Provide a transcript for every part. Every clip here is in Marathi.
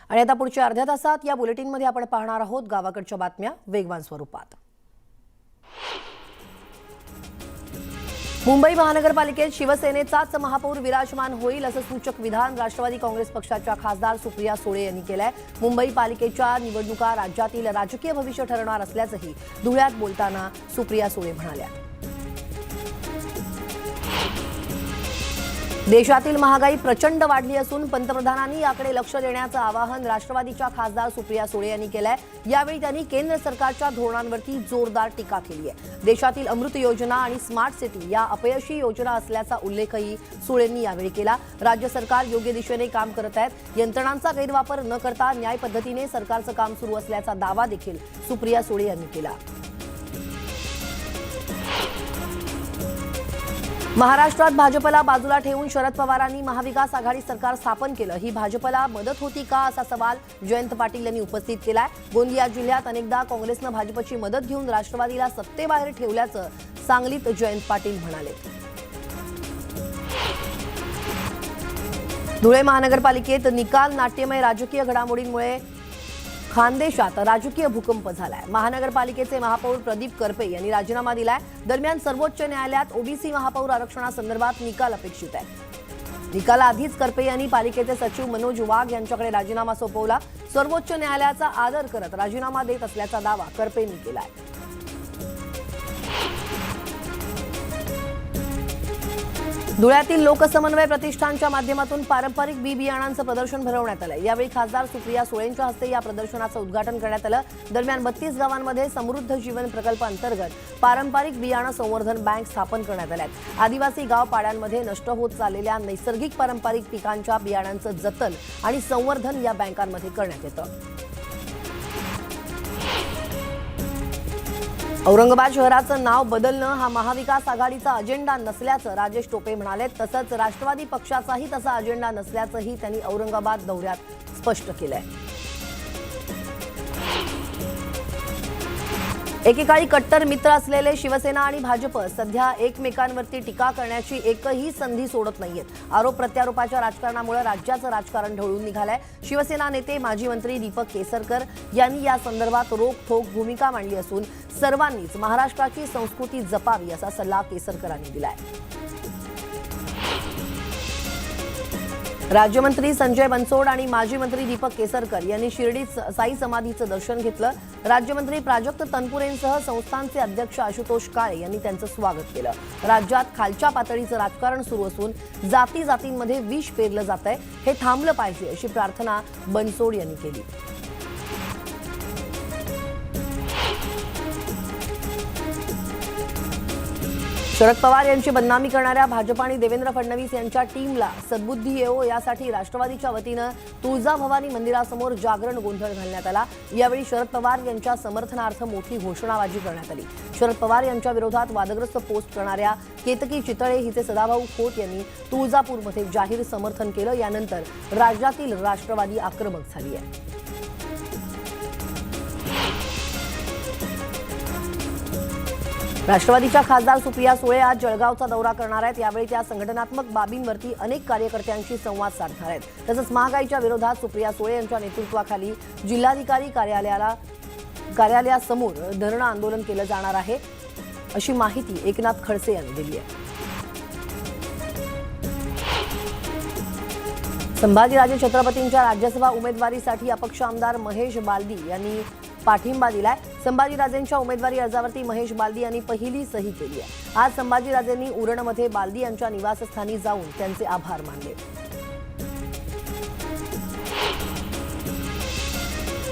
आणि आता पुढच्या अर्ध्या तासात या बुलेटिनमध्ये आपण पाहणार आहोत गावाकडच्या बातम्या वेगवान स्वरूपात। मुंबई महानगरपालिकेत शिवसेनेचाच महापौर विराजमान होईल असं सूचक विधान राष्ट्रवादी काँग्रेस पक्षाच्या खासदार सुप्रिया सुळे यांनी केलंय। मुंबई पालिकेच्या निवडणुका राज्यातील राजकीय भविष्य ठरणार असल्याचंही धुळ्यात बोलताना सुप्रिया सुळे म्हणाल्या। देशातील महागाई प्रचंड वाढली असून पंतप्रधानांनी याकडे लक्ष देण्याचं आवाहन राष्ट्रवादीच्या खासदार सुप्रिया सुळे यांनी केलंय। यावेळी त्यांनी केंद्र सरकारच्या धोरणांवरती जोरदार टीका केली आहे। देशातील अमृत योजना आणि स्मार्ट सिटी या अपयशी योजना असल्याचा उल्लेखही सुळेंनी यावेळी केला। राज्य सरकार योग्य दिशेने काम करत आहेत, यंत्रणांचा गैरवापर न करता न्याय पद्धतीने सरकारचं काम सुरू असल्याचा दावा देखील सुप्रिया सुळे यांनी केला। महाराष्ट्रात भाजपला बाजूला ठेवून शरद पवारांनी महाविकास आघाडी सरकार स्थापन केलं, ही भाजपला मदत होती का असा सवाल जयंत पाटील यांनी उपस्थित केलाय। गोंदिया जिल्ह्यात अनेकदा काँग्रेसनं भाजपची मदत घेऊन राष्ट्रवादीला सत्तेबाहेर ठेवल्याचं सांगलीत जयंत पाटील म्हणाले। धुळे महानगरपालिकेत निकाल नाट्यमय राजकीय घडामोडींमुळे खानदेशात राजकीय भूकंप झालाय। महानगरपालिकेचे महापौर प्रदीप करपे यांनी राजीनामा दिलाय। दरम्यान सर्वोच्च न्यायालयात ओबीसी महापौर आरक्षणासंदर्भात निकाल अपेक्षित आहे। निकालाआधीच करपे यांनी पालिकेचे सचिव मनोज वाघ यांच्याकडे राजीनामा सोपवला। सर्वोच्च न्यायालयाचा आदर करत राजीनामा देत असल्याचा दावा करपेंनी केलाय। धुळ्यातील लोकसमन्वय प्रतिष्ठानच्या माध्यमातून पारंपरिक बी बियाणांचं प्रदर्शन भरवण्यात आलं। यावेळी खासदार सुप्रिया सुळेंच्या हस्ते या प्रदर्शनाचं उद्घाटन करण्यात आलं। दरम्यान 32 गावांमध्ये समृद्ध जीवन प्रकल्प अंतर्गत पारंपरिक बियाणं संवर्धन बँक स्थापन करण्यात आल्या। आदिवासी गाव पाड्यांमध्ये नष्ट होत चाललेल्या नैसर्गिक पारंपरिक पिकांच्या बियाणांचं जतन आणि संवर्धन या बँकांमध्ये करण्यात येतं। औरंगाबाद शहराचं नाव बदलणं हा महाविकास आघाडीचा अजेंडा नसल्याचं राजेश टोपे म्हणाले। तसंच राष्ट्रवादी पक्षाचाही तसा अजेंडा नसल्याचंही त्यांनी औरंगाबाद दौऱ्यात स्पष्ट केलंय। एकेकाळी कट्टर मित्र असलेले शिवसेना आणि भाजप सध्या एकमेकांवरती टीका करण्याची एकही संधी सोडत नाहीयेत। आरोप प्रत्यारोपाच्या राजकारणामुळे राज्याचं राजकारण ढवळून निघालंय। शिवसेना नेते माजी मंत्री दीपक केसरकर यांनी या संदर्भात रोखठोक भूमिका मांडली असून सर्वांनीच महाराष्ट्राची संस्कृती जपावी असा सल्ला केसरकरांनी दिलाय। राज्यमंत्री संजय बनसोड आणि माजी मंत्री दीपक केसरकर यांनी शिर्डीत साई समाधीचं दर्शन घेतलं। राज्यमंत्री प्राजक्त तनपुरेंसह संस्थानचे अध्यक्ष आशुतोष काळे यांनी त्यांचं स्वागत केलं। राज्यात खालच्या पातळीचं राजकारण सुरू असून जाती जातींमध्ये विष पेरलं जातंय, हे थांबलं पाहिजे अशी प्रार्थना बनसोड यांनी केली। शरद पवार यांची बदनामी करणाऱ्या भाजप आणि देवेंद्र फडणवीस यांच्या टीमला सद्बुद्धी येवो यासाठी राष्ट्रवादीच्या वतीनं तुळजाभवानी मंदिरासमोर जागरण गोंधळ घालण्यात आला। यावेळी शरद पवार यांच्या समर्थनार्थ मोठी घोषणाबाजी करण्यात आली। शरद पवार यांच्या विरोधात वादग्रस्त पोस्ट करणाऱ्या केतकी चितळे हिचे सदाभाऊ खोत यांनी तुळजापूरमध्ये जाहीर समर्थन केलं। यानंतर राज्यातील राष्ट्रवादी आक्रमक झाली आहे। राष्ट्रवादीच्या खासदार सुप्रिया सुळे आज जळगावचा दौरा करणार आहेत। यावेळी त्या संघटनात्मक बाबींवरती अनेक कार्यकर्त्यांशी संवाद साधणार आहेत। तसंच महागाईच्या विरोधात सुप्रिया सुळे यांच्या नेतृत्वाखाली जिल्हाधिकारी कार्यालयासमोर धरणं आंदोलन केलं जाणार आहे अशी माहिती एकनाथ खडसे यांनी दिली आहे। संभाजीराजे छत्रपतींच्या राज्यसभा उमेदवारीसाठी अपक्ष आमदार महेश बालदी यांनी पाठिंबा दिलाय। संभाजीराजेंच्या उमेदवारी अर्जावरती महेश बालदी यांनी पहिली सही केली आहे। आज संभाजीराजेंनी उरणमध्ये बालदी यांच्या निवासस्थानी जाऊन त्यांचे आभार मानले।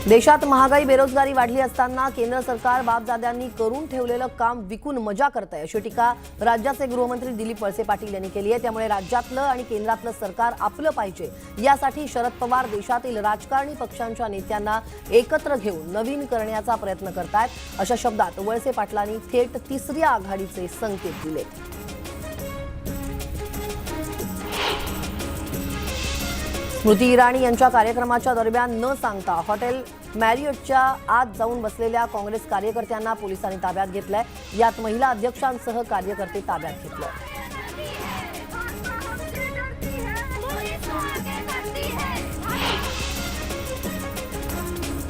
देशात महागाई बेरोजगारी वाढली असताना केंद्र सरकार बापदाद्यांनी करून ठेवलेलं काम विकून मजा करतंय अशी टीका राज्याचे गृहमंत्री दिलीप वळसे पाटील यांनी केली आहे। त्यामुळे राज्यातलं आणि केंद्रातलं सरकार आपलं पाहिजे यासाठी शरद पवार देशातील राजकारणी पक्षांच्या नेत्यांना एकत्र घेऊन नवीन करण्याचा प्रयत्न करतायत अशा शब्दात वळसे पाटलांनी थेट तिसऱ्या आघाडीचे संकेत दिले। स्मृती इराणी यांच्या कार्यक्रमाच्या दरम्यान न सांगता हॉटेल मॅरियटच्या आत जाऊन बसलेल्या काँग्रेस कार्यकर्त्यांना पोलिसांनी ताब्यात घेतलंय। यात महिला अध्यक्षांसह कार्यकर्ते ताब्यात घेतले।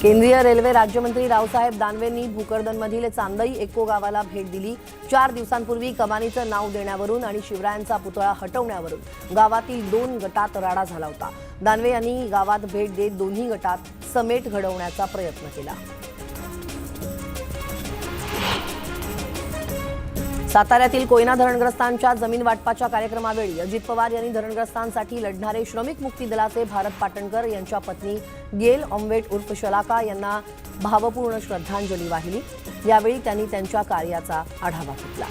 केंद्रीय रेल्वे राज्यमंत्री रावसाहेब दानवेंनी भोकरदनमधील चांदई एको गावाला भेट दिली। 4 दिवसांपूर्वी कमानीचं नाव देण्यावरून आणि शिवरायांचा पुतळा हटवण्यावरून गावातील 2 गटात राडा झाला होता। दानवे यांनी गावात भेट देत दोन्ही गटात समेट घडवण्याचा प्रयत्न केला। साताऱ्यातील कोयना धरणग्रस्तांच्या जमीन वाटपाच्या कार्यक्रमावेळी अजित पवार यांनी धरणग्रस्तांसाठी लढणारे श्रमिक मुक्ती दलाचे भारत पाटणकर यांच्या पत्नी गेल ऑम्वेट उर्फ शलाका यांना भावपूर्ण श्रद्धांजली वाहिली। यावेळी त्यांनी त्यांच्या कार्याचा आढावा घेतला।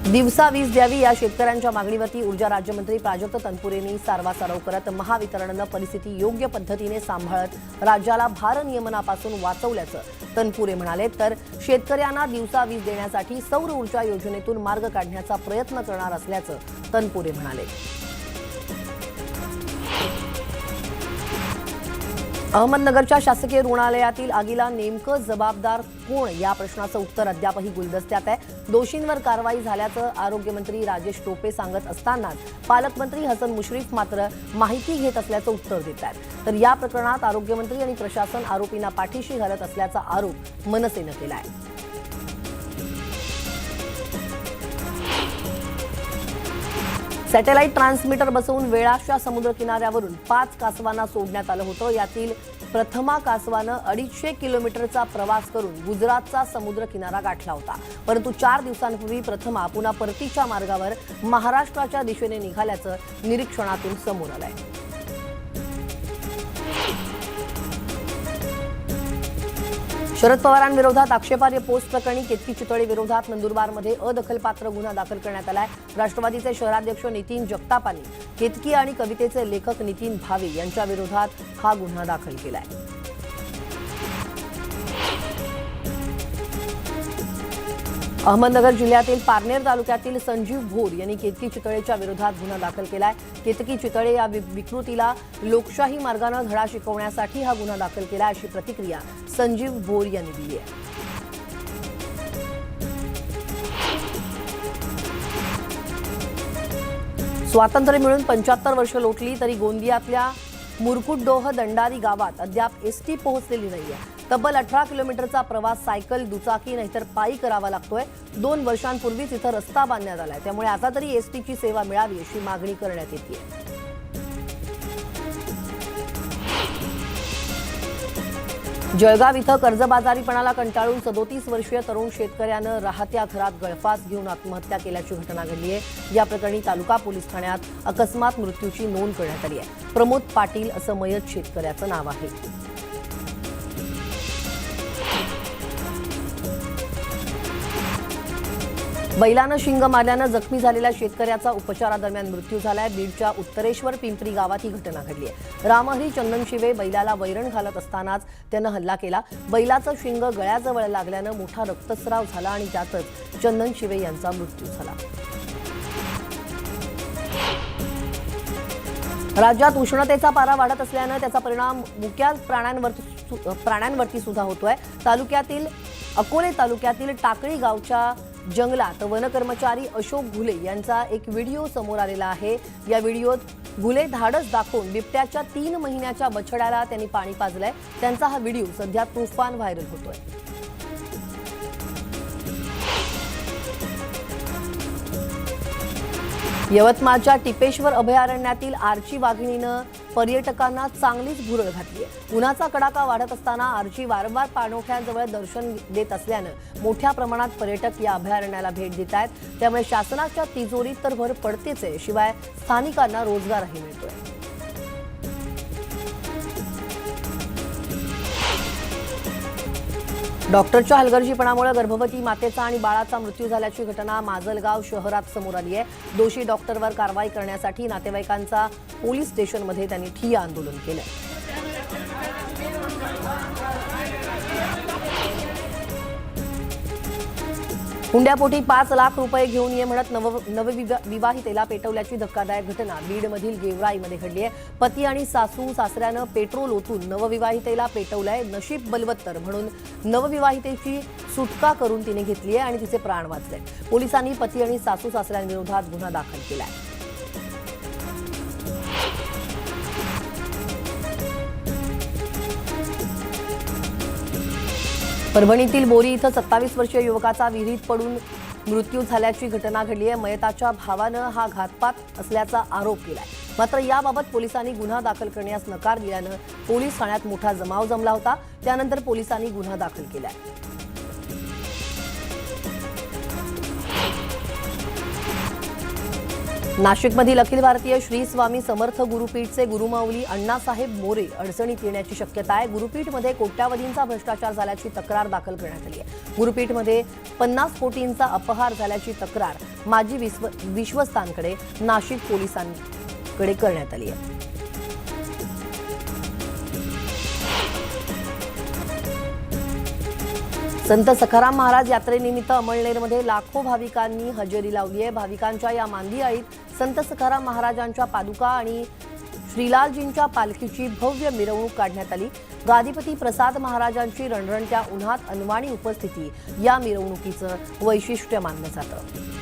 दिवसा वीज द्यावी या शेतकऱ्यांच्या मागणीवरती ऊर्जा राज्यमंत्री प्राजक्त तनपुरेंनी सारवासारव करत महावितरणनं परिस्थिती योग्य पद्धतीने सांभाळत राज्याला भारनियमनापासून वाचवल्याचं तनपुरे म्हणाले। तर शेतकऱ्यांना दिवसा वीज देण्यासाठी सौर ऊर्जा योजनेतून मार्ग काढण्याचा प्रयत्न करणार असल्याचं तनपुरे म्हणाले। अहमदनगरच्या शासकीय रुग्णालयातील आगीला नेमकं जबाबदार कोण या प्रश्नाचं उत्तर अद्यापही गुलदस्त्यात आहे। दोषींवर कारवाई झाल्याचं आरोग्यमंत्री राजेश टोपे सांगत असतानाच पालकमंत्री हसन मुश्रीफ मात्र माहिती घेत असल्याचं उत्तर देत आहेत। तर या प्रकरणात आरोग्यमंत्री आणि प्रशासन आरोपींना पाठीशी घालत असल्याचा आरोप मनसेनं केला आहे। सॅटेलाइट ट्रान्समीटर बसवून वेळाच्या समुद्र किनाऱ्यावरून 5 कासवांना सोडण्यात आलं होतं। यातील प्रथमा कासवानं 250 किलोमीटरचा प्रवास करून गुजरातचा समुद्र किनारा गाठला होता। परंतु 4 दिवसांपूर्वी प्रथमा पुन्हा परतीच्या मार्गावर महाराष्ट्राच्या दिशेने निघाल्याचं निरीक्षणातून समोर आलंय। शरद पवारांविरोधात आक्षेपार्ह पोस्ट प्रकरणी केतकी चितळे विरोधात नंदुरबारमध्ये अदखलपात्र गुन्हा दाखल करण्यात आलाय। राष्ट्रवादीचे शहराध्यक्ष नितीन जगतापांनी केतकी आणि कवितेचे लेखक नितीन भावे यांच्या विरोधात हा गुन्हा दाखल केलाय। अहमदनगर जिल्ह्यातील पारनेर तालुक्यातील संजीव भोर यांनी केतकी चितळेच्या विरोधात गुन्हा दाखल केलाय। केतकी चितळे या विकृतीला लोकशाही मार्गाने धडा शिकवण्यासाठी हा गुन्हा दाखल केला अशी प्रतिक्रिया संजीव भोर यांनी दिली आहे। स्वातंत्र्य मिळून 75 वर्ष लोटली तरी गोंदियातल्या मुरकुटडोह दंडारी गावात अद्याप एसटी पोहोचलेली नाहीये। तब्बल 18 किलोमीटरचा प्रवास सायकल, दुचाकी नाहीतर पायी करावा लागतोय। 2 वर्षांपूर्वीच इथं रस्ता बांधण्यात आलाय, त्यामुळे आता तरी एसटीची सेवा मिळावी अशी मागणी करण्यात येते। जळगाव इथं कर्जबाजारीपणाला कंटाळून 37 वर्षीय तरुण शेतकऱ्यानं राहत्या घरात गळफास घेऊन आत्महत्या केल्याची घटना घडली आहे। या प्रकरणी तालुका पोलीस ठाण्यात अकस्मात मृत्यूची नोंद करण्यात आली आहे। प्रमोद पाटील असं मयत शेतकऱ्याचं नाव आहे। बैलानं शिंग मारल्यानं जखमी झालेल्या शेतकऱ्याचा उपचारादरम्यान मृत्यू झालाय। बीडच्या उत्तरेश्वर पिंपरी गावात ही घटना घडली आहे। रामहरी चंदन शिवे बैलाला वैरण घालत असतानाच त्यानं हल्ला केला। बैलाचं शिंग गळ्याजवळ लागल्यानं मोठा रक्तस्राव झाला आणि त्यातच चंदन शिवे यांचा मृत्यू झाला। राज्यात उष्णतेचा पारा वाढत असल्यानं त्याचा परिणाम मुक्या प्राण्यांवरती सुद्धा होतोय। अकोले तालुक्यातील टाकळी गावच्या जंगलात वनकर्मचारी अशोक घुले यांचा एक व्हिडिओ समोर आलेला आहे। या व्हिडिओत घुले धाडस दाखवून बिबट्याच्या 3 महिन्याच्या बछड्याला त्यांनी पाणी पाजलंय। त्यांचा हा व्हिडिओ सध्या तुफान व्हायरल होतोय। यवतमाळच्या टिपेश्वर अभयारण्यातील आर्ची वाघिणीनं पर्यटकांना चांगलीच भुरळ घातली आहे। उन्हाचा कडाका वाढत असताना आर्ची वारंवार पाणवठ्यांजवळ दर्शन देत असल्यानं मोठ्या प्रमाणात पर्यटक या अभयारण्याला भेट देत आहेत। त्यामुळे शासनाच्या तिजोरीत तर भर पडतेच आहे, शिवाय स्थानिकांना रोजगारही मिळतोय। डॉक्टरच्या हलगर्जीपणामुळे गर्भवती मातेचा आणि बाळाचा मृत्यू झाल्याची घटना माजलगाव शहरात समोर आली आहे। दोषी डॉक्टरवर कारवाई करण्यासाठी नातेवाईकांचा पोलीस स्टेशनमध्ये त्यांनी ठिय्या आंदोलन केलं। हुंड्यापोटी 5 लाख रुपये घेऊन ये म्हणत नवविवाहितेला पेटवल्याची धक्कादायक घटना बीडमधील गेवराईमध्ये घडली आहे। पती आणि सासू सासऱ्यानं पेट्रोल ओतून नवविवाहितेला पेटवलंय। नशीब बलवत्तर म्हणून नवविवाहितेची सुटका करून तिने घेतली आहे आणि तिचे प्राण वाचले। पोलिसांनी पती आणि सासू सासऱ्यांविरोधात गुन्हा दाखल केलाय। परभणीतील बोरी इथं 27 वर्षीय युवकाचा विहिरीत पडून मृत्यू झाल्याची घटना घडली आहे। मयताच्या भावानं हा घातपात असल्याचा आरोप केलाय। मात्र याबाबत पोलिसांनी गुन्हा दाखल करण्यास नकार दिल्यानं पोलीस ठाण्यात मोठा जमाव जमला होता। त्यानंतर पोलिसांनी गुन्हा दाखल केलाय। नाशिकमधील अखिल भारतीय श्री स्वामी समर्थ गुरुपीठचे गुरुमाऊली अण्णासाहेब मोरे अडचणीत येण्याची शक्यता आहे। गुरुपीठमध्ये कोट्यावधींचा भ्रष्टाचार झाल्याची तक्रार दाखल करण्यात आली आहे। गुरुपीठमध्ये 50 कोटींचा अपहार झाल्याची तक्रार माजी विश्वस्तांकडे नाशिक पोलिसांकडे करण्यात आली आहे। संत सखाराम महाराज यात्रेनिमित्त अमळनेरमध्ये लाखो भाविकांनी हजेरी लावली आहे। भाविकांच्या या मांदियाळीत संत सखाराम महाराजांच्या पादुका आणि श्रीलालजींच्या पालखीची भव्य मिरवणूक काढण्यात आली। गादीपती प्रसाद महाराजांची रणरणत्या उन्हात अनवाणी उपस्थिती या मिरवणुकीचं वैशिष्ट्य मानलं जातं।